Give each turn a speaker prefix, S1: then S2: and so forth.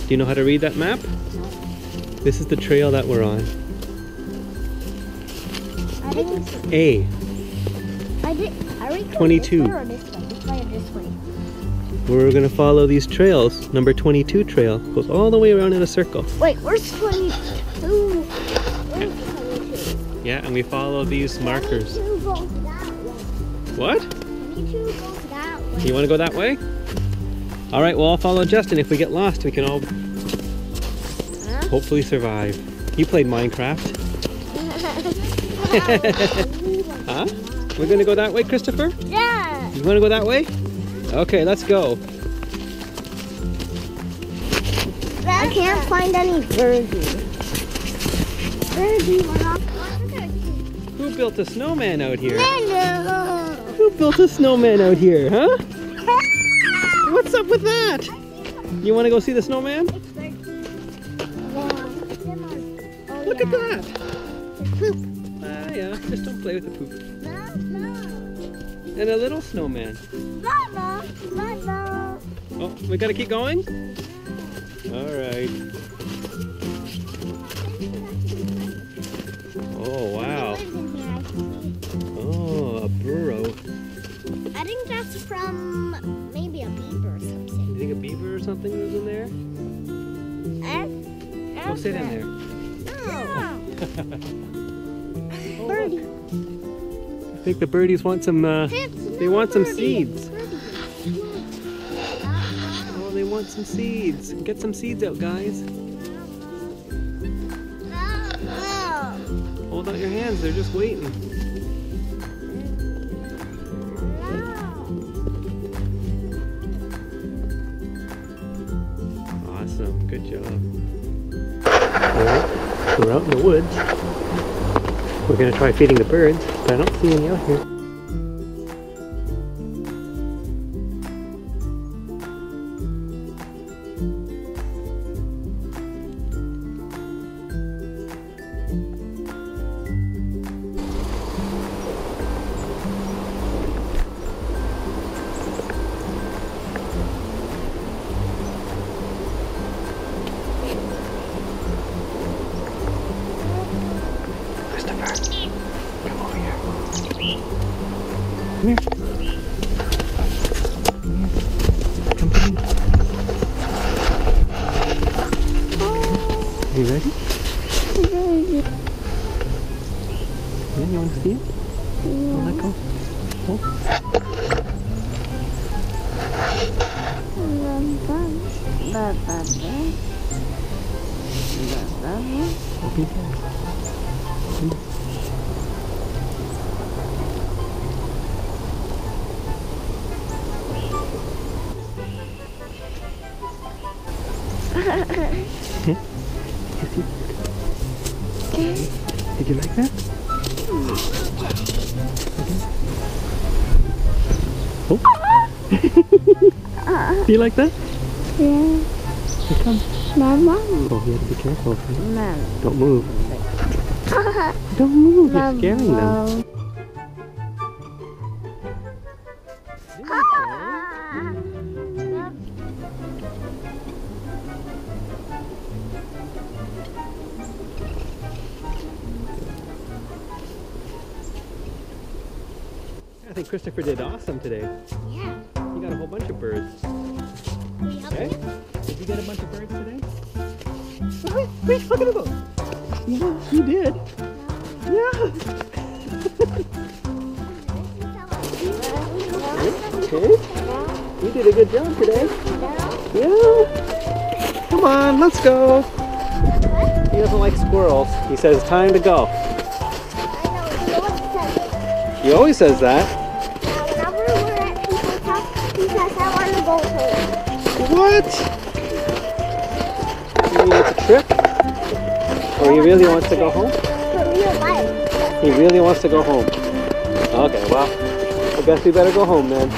S1: Do you know how to read that map? This is the trail that we're on.
S2: I didn't see.
S1: A.
S2: I already
S1: 22.
S2: This way or this way? This way or this way?
S1: We're gonna follow these trails. Number 22 trail goes all the way around in a circle.
S2: Wait, where's 22? Where's 22?
S1: Yeah, and we follow these markers.
S2: 22 goes that way.
S1: What?
S2: 22 goes that way.
S1: You wanna go that way? All right, we'll all follow Justin. If we get lost, we can all hopefully survive. You played Minecraft. Huh? We're gonna go that way, Christopher?
S2: Yeah.
S1: You wanna go that way? Okay, let's go.
S2: I can't find any birdies. Birdie, we're not.
S1: Who built a snowman out here?
S2: No.
S1: Who built a snowman out here, huh? What's up with that? You wanna go see the snowman? Look at that.
S2: Poop.
S1: Yeah, just don't play with the poop.
S2: Mama.
S1: And a little snowman.
S2: Mama. Mama.
S1: Oh, we gotta keep going? All right. Oh, wow. Oh, a burrow.
S2: I think that's from maybe a beaver or something.
S1: You think a beaver or something was in there? Go sit in there.
S2: No. Birdie.
S1: I think the birdies want some, they want some seeds. Oh, they want some seeds. Get some seeds out, guys. Hold out your hands, they're just waiting. Awesome, good job. Alright, we're out in the woods. We're gonna try feeding the birds, but I don't see any out here. Come here. Come to me. Are you ready? Yeah, you want to see it? Let go. Oh. Did you like that? Oh. Do you like that?
S2: Yeah.
S1: Here it comes.
S2: Mama.
S1: Oh, you have to be careful. Okay?
S2: Mama.
S1: Don't move. Don't move. You're scaring them. I think Christopher did awesome today.
S2: Yeah.
S1: He got a whole bunch of birds. Okay? Did you get a bunch of birds today? Wait, look at them. Yeah, you did. Yeah. Okay. You did a good job today. Yeah. Come on, let's go. He doesn't like squirrels. He says it's time to go. He always says that.
S2: Whenever we're at people's house, he says, I want to go home.
S1: What? You mean it's a trick? Or he really wants to go home?
S2: For real life.
S1: He really wants to go home. Okay, well, I guess we better go home then.